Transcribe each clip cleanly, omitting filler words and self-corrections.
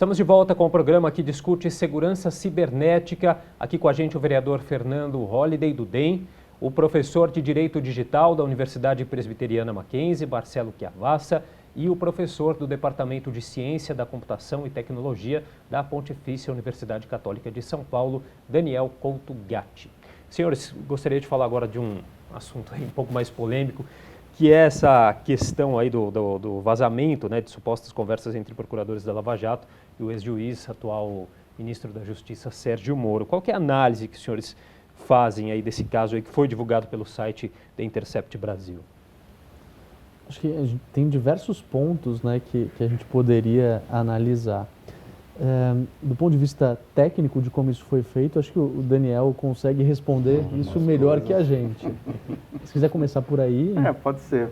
Estamos de volta com o programa que discute segurança cibernética. Aqui com a gente o vereador Fernando Holliday, do DEM, o professor de Direito Digital da Universidade Presbiteriana Mackenzie, Marcelo Chiavassa, e o professor do Departamento de Ciência da Computação e Tecnologia da Pontifícia Universidade Católica de São Paulo, Daniel Couto Gatti. Senhores, gostaria de falar agora de um assunto aí um pouco mais polêmico, que é essa questão aí do vazamento, né, de supostas conversas entre procuradores da Lava Jato e o ex-juiz, atual ministro da Justiça, Sérgio Moro. Qual que é a análise que os senhores fazem aí desse caso aí que foi divulgado pelo site da Intercept Brasil? Acho que tem diversos pontos, né, que a gente poderia analisar. Do ponto de vista técnico de como isso foi feito, acho que o Daniel consegue responder isso melhor que a gente. Se quiser começar por aí... Pode ser.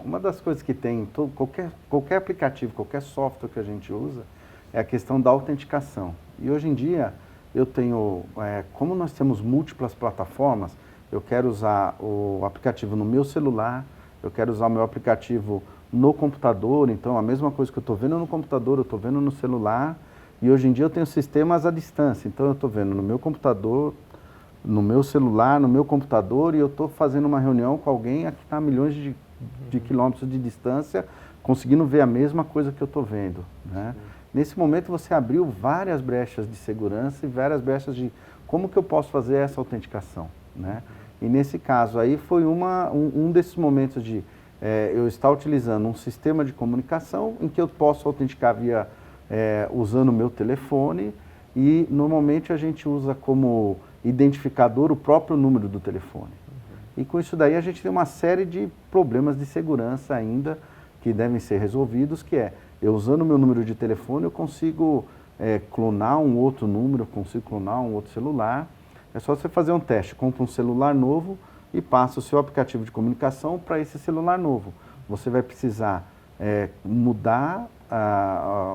Uma das coisas que tem em qualquer aplicativo, qualquer software que a gente usa, é a questão da autenticação. E hoje em dia, eu tenho, como nós temos múltiplas plataformas, eu quero usar o aplicativo no meu celular, eu quero usar o meu aplicativo no computador, então a mesma coisa que eu estou vendo no computador, eu estou vendo no celular, e hoje em dia eu tenho sistemas à distância, então eu estou vendo no meu computador, no meu celular, no meu computador, e eu estou fazendo uma reunião com alguém que está a milhões de quilômetros de distância, conseguindo ver a mesma coisa que eu estou vendo, né? Nesse momento você abriu várias brechas de segurança e várias brechas de como que eu posso fazer essa autenticação, né? E nesse caso aí foi um desses momentos de eu estar utilizando um sistema de comunicação em que eu posso autenticar via usando o meu telefone, e normalmente a gente usa como identificador o próprio número do telefone. E com isso daí a gente tem uma série de problemas de segurança ainda que devem ser resolvidos, que eu usando o meu número de telefone eu consigo clonar um outro número, eu consigo clonar um outro celular. É só você fazer um teste, compra um celular novo e passa o seu aplicativo de comunicação para esse celular novo. Você vai precisar mudar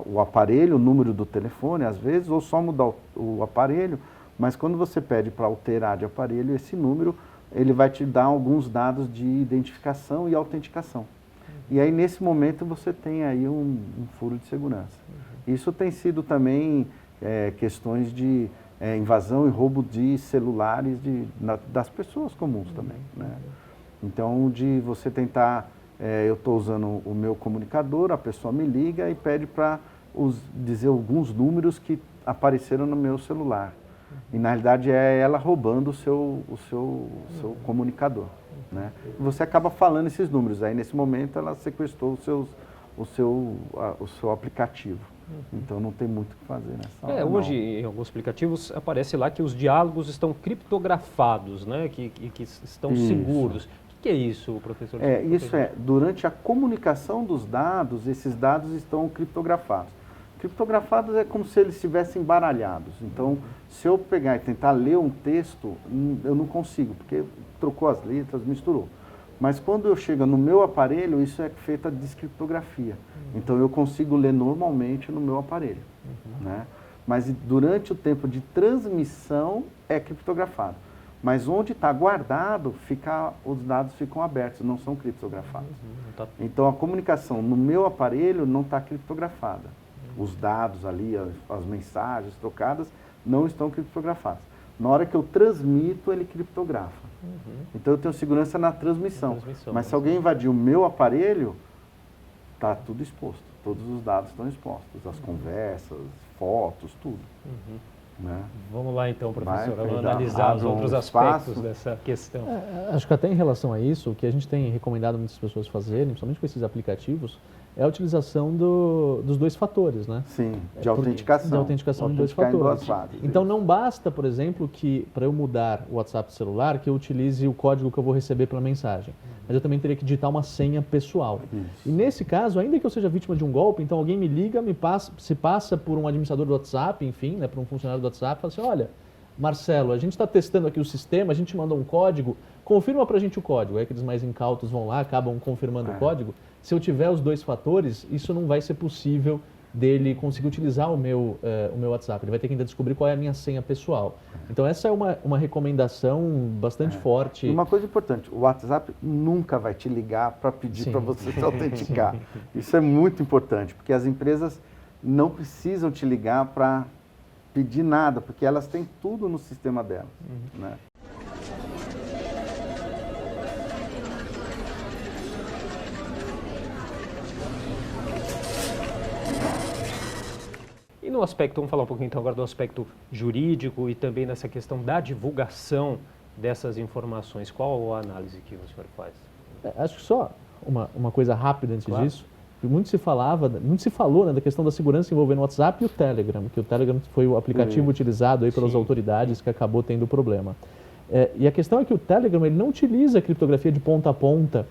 o aparelho, o número do telefone, às vezes, ou só mudar o aparelho, mas quando você pede para alterar de aparelho, esse número, ele vai te dar alguns dados de identificação e autenticação. E aí, nesse momento, você tem aí um furo de segurança. Isso tem sido também questões de invasão e roubo de celulares das pessoas comuns também, né? Então, de você tentar, eu estou usando o meu comunicador, a pessoa me liga e pede para dizer alguns números que apareceram no meu celular. E na realidade é ela roubando o seu comunicador, né? E você acaba falando esses números, aí nesse momento ela sequestrou o seu aplicativo. Então não tem muito o que fazer nessa hora. Hoje, em alguns aplicativos, aparece lá que os diálogos estão criptografados, né? Que estão seguros. O que é isso, professor? Durante a comunicação dos dados, esses dados estão criptografados. Criptografados é como se eles estivessem embaralhados. Então, se eu pegar e tentar ler um texto, eu não consigo, porque trocou as letras, misturou. Mas quando eu chego no meu aparelho, isso é feito a descriptografia. Então eu consigo ler normalmente no meu aparelho, né? Mas durante o tempo de transmissão é criptografado. Mas onde está guardado, os dados ficam abertos, não são criptografados. Então a comunicação no meu aparelho não está criptografada. Os dados ali, as mensagens trocadas, não estão criptografadas. Na hora que eu transmito, ele criptografa. Então eu tenho segurança na transmissão. Mas se alguém invadir o meu aparelho, está tudo exposto. Todos os dados estão expostos. As conversas, fotos, tudo. Né? Vamos lá então, professor. Vamos analisar os outros aspectos dessa questão. Acho que até em relação a isso, o que a gente tem recomendado muitas pessoas fazerem, principalmente com esses aplicativos, é a utilização dos dois fatores, né? Sim, de autenticação. De autenticação em dois fatores. Então não basta, por exemplo, que para eu mudar o WhatsApp celular, que eu utilize o código que eu vou receber pela mensagem. Mas eu também teria que digitar uma senha pessoal. E nesse caso, ainda que eu seja vítima de um golpe, então alguém me liga, se passa por um administrador do WhatsApp, enfim, né, por um funcionário do WhatsApp, e fala assim, olha, Marcelo, a gente está testando aqui o sistema, a gente mandou um código, confirma para a gente o código. Aí aqueles mais incautos vão lá, acabam confirmando o código. Se eu tiver os dois fatores, isso não vai ser possível dele conseguir utilizar o meu WhatsApp. Ele vai ter que ainda descobrir qual é a minha senha pessoal. Então essa é uma recomendação bastante forte. E uma coisa importante, o WhatsApp nunca vai te ligar para pedir para você se autenticar. Isso é muito importante, porque as empresas não precisam te ligar para pedir nada, porque elas têm tudo no sistema delas, né? E no aspecto, vamos falar um pouquinho então agora do aspecto jurídico e também nessa questão da divulgação dessas informações. Qual a análise que o senhor faz? Acho que só uma coisa rápida antes disso. Muito se falou, né, da questão da segurança envolvendo o WhatsApp e o Telegram, que o Telegram foi o aplicativo utilizado aí pelas autoridades que acabou tendo problema. E a questão é que o Telegram ele não utiliza a criptografia de ponta a ponta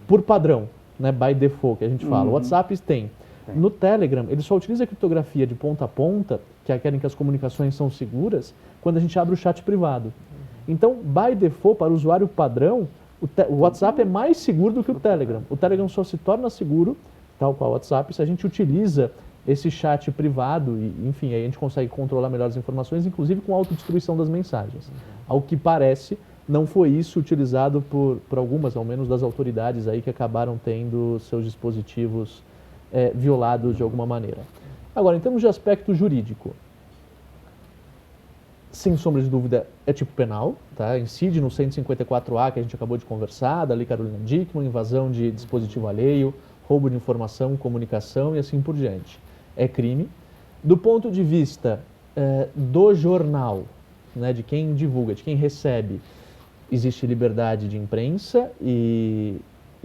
por padrão, né, by default, que a gente fala. O WhatsApp tem. No Telegram, ele só utiliza a criptografia de ponta a ponta, que é aquela em que as comunicações são seguras, quando a gente abre o chat privado. Então, by default, para o usuário padrão, o WhatsApp é mais seguro do que o Telegram. O Telegram só se torna seguro, tal qual o WhatsApp, se a gente utiliza esse chat privado e, enfim, aí a gente consegue controlar melhor as informações, inclusive com autodestruição das mensagens. Ao que parece, não foi isso utilizado por algumas, ao menos, das autoridades aí que acabaram tendo seus dispositivos violados de alguma maneira. Agora, em termos de aspecto jurídico, sem sombra de dúvida, é tipo penal, tá? Incide no 154A que a gente acabou de conversar, da Lei Carolina Dickmann, invasão de dispositivo alheio, roubo de informação, comunicação e assim por diante. É crime. Do ponto de vista do jornal, né, de quem divulga, de quem recebe, existe liberdade de imprensa e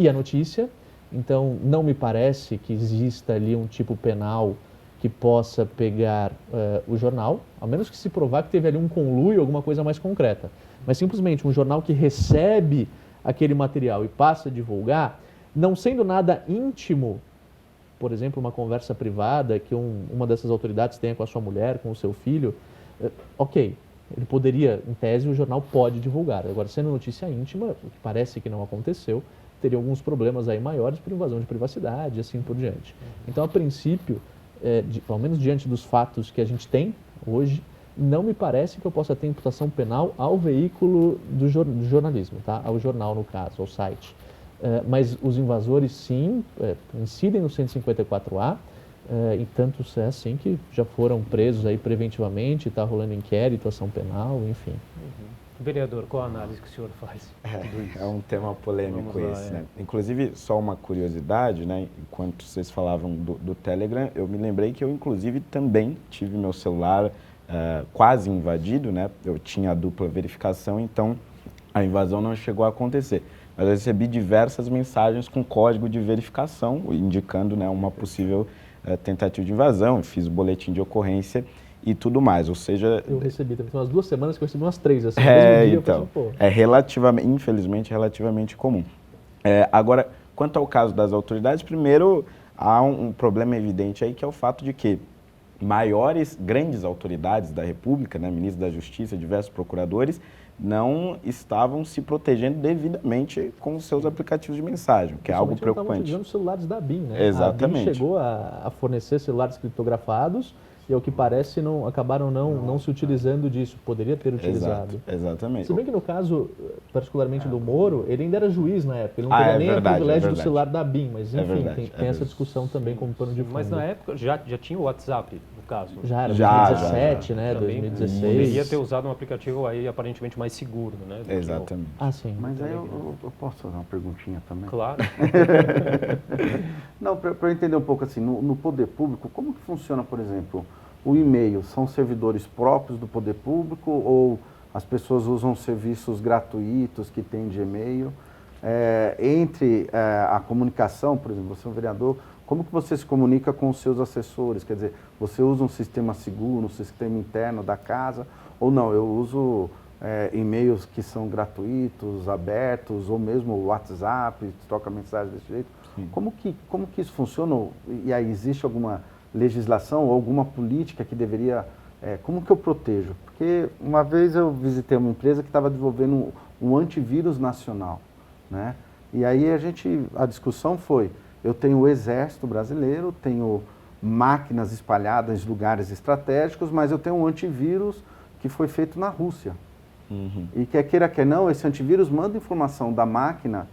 a notícia. Então, não me parece que exista ali um tipo penal que possa pegar o jornal, a menos que se provar que teve ali um conluio, alguma coisa mais concreta. Mas simplesmente um jornal que recebe aquele material e passa a divulgar, não sendo nada íntimo, por exemplo, uma conversa privada que uma dessas autoridades tenha com a sua mulher, com o seu filho, ok, ele poderia, em tese, o jornal pode divulgar. Agora, sendo notícia íntima, o que parece que não aconteceu, teria alguns problemas aí maiores por invasão de privacidade e assim por diante. Então, a princípio, ao menos diante dos fatos que a gente tem hoje, não me parece que eu possa ter imputação penal ao veículo do jornalismo, tá? Ao jornal, no caso, ao site. Mas os invasores, sim, incidem no 154A, e tanto é assim que já foram presos aí preventivamente, está rolando inquérito, ação penal, enfim. Vereador, qual a análise que o senhor faz? É um tema polêmico esse, né? Inclusive, só uma curiosidade, né? Enquanto vocês falavam do Telegram, eu me lembrei que eu, inclusive, também tive meu celular quase invadido, né? Eu tinha a dupla verificação, então a invasão não chegou a acontecer. Mas eu recebi diversas mensagens com código de verificação, indicando, né, uma possível tentativa de invasão. Eu fiz o boletim de ocorrência e tudo mais, ou seja... Eu recebi também, tem umas 2 semanas que eu recebi umas 3, assim, então, é relativamente, infelizmente, relativamente comum. Agora, quanto ao caso das autoridades, primeiro, há um problema evidente aí, que é o fato de que grandes autoridades da República, né, ministro da Justiça, diversos procuradores, não estavam se protegendo devidamente com os seus aplicativos de mensagem, que é algo preocupante. Estavam utilizando os celulares da ABIN, né? Exatamente. A ABIN chegou a fornecer celulares criptografados e, ao que parece, acabaram não se utilizando disso. Poderia ter utilizado. Exatamente. Se bem que no caso, particularmente do Moro, ele ainda era juiz na época. Ele não teria nem o privilégio do celular da ABIN, mas enfim, tem essa discussão também como pano de fundo. Mas na época já tinha o WhatsApp, no caso? Já era, 2017, né? Também 2016. Poderia ter usado um aplicativo aí aparentemente mais seguro, né? Exatamente. Sim. Mas aí eu posso fazer uma perguntinha também? Claro. Não, para eu entender um pouco assim, no poder público, como que funciona, por exemplo, o e-mail? São servidores próprios do poder público ou as pessoas usam serviços gratuitos que tem de e-mail? Entre a comunicação, por exemplo, você é um vereador, como que você se comunica com os seus assessores? Quer dizer, você usa um sistema seguro, um sistema interno da casa, ou não, eu uso e-mails que são gratuitos, abertos, ou mesmo o WhatsApp, troca mensagem desse jeito. Como que isso funciona? E aí, existe alguma legislação ou alguma política que deveria... como que eu protejo? Porque uma vez eu visitei uma empresa que estava desenvolvendo um antivírus nacional, né? E aí a discussão foi, eu tenho o Exército Brasileiro, tenho máquinas espalhadas em lugares estratégicos, mas eu tenho um antivírus que foi feito na Rússia. E quer queira, quer não, esse antivírus manda informação da máquina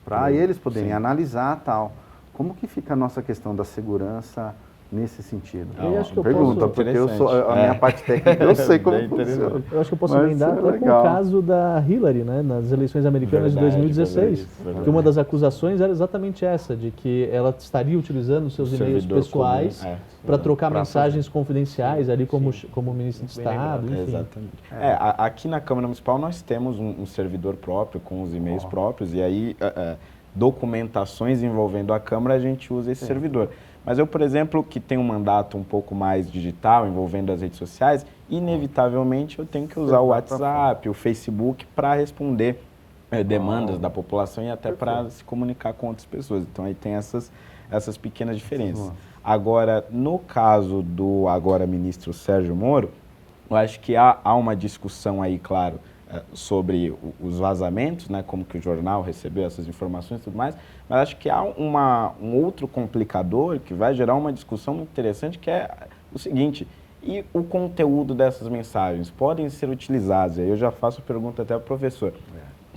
para eles poderem analisar tal. Como que fica a nossa questão da segurança nesse sentido? Eu acho que eu Pergunta, posso... porque eu sou, a minha parte técnica, eu sei como funciona. Eu acho que eu posso emendar até com o caso da Hillary, né, nas eleições americanas de 2016, que uma das acusações era exatamente essa, de que ela estaria utilizando seus e-mails pessoais para trocar mensagens confidenciais ali como ministro de Estado, enfim. Exatamente. Aqui na Câmara Municipal nós temos um servidor próprio com os e-mails próprios e aí documentações envolvendo a Câmara a gente usa esse servidor. Mas eu, por exemplo, que tenho um mandato um pouco mais digital, envolvendo as redes sociais, inevitavelmente eu tenho que usar o WhatsApp, o Facebook para responder demandas da população e até para se comunicar com outras pessoas. Então aí tem essas pequenas diferenças. Agora, no caso do agora ministro Sérgio Moro, eu acho que há uma discussão aí, claro, sobre os vazamentos, né, como que o jornal recebeu essas informações e tudo mais, mas acho que há um outro complicador que vai gerar uma discussão muito interessante, que é o seguinte: e o conteúdo dessas mensagens podem ser utilizados? Aí eu já faço a pergunta até ao professor.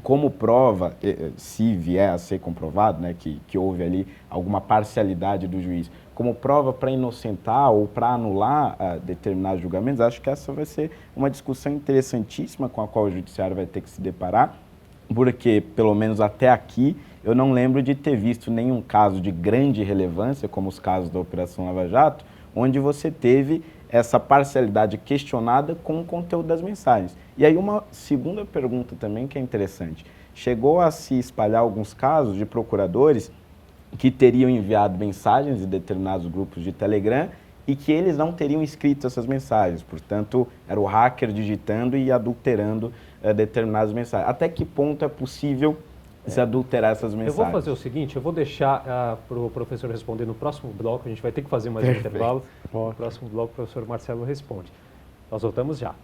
Como prova, se vier a ser comprovado, né, que houve ali alguma parcialidade do juiz, como prova para inocentar ou para anular determinados julgamentos, acho que essa vai ser uma discussão interessantíssima com a qual o judiciário vai ter que se deparar, porque, pelo menos até aqui, eu não lembro de ter visto nenhum caso de grande relevância, como os casos da Operação Lava Jato, onde você teve essa parcialidade questionada com o conteúdo das mensagens. E aí uma segunda pergunta também que é interessante. Chegou a se espalhar alguns casos de procuradores que teriam enviado mensagens em determinados grupos de Telegram e que eles não teriam escrito essas mensagens. Portanto, era o hacker digitando e adulterando determinadas mensagens. Até que ponto é possível se adulterar essas mensagens? Eu vou fazer o seguinte, eu vou deixar para o professor responder no próximo bloco, a gente vai ter que fazer mais um intervalo. No próximo bloco o professor Marcelo responde. Nós voltamos já.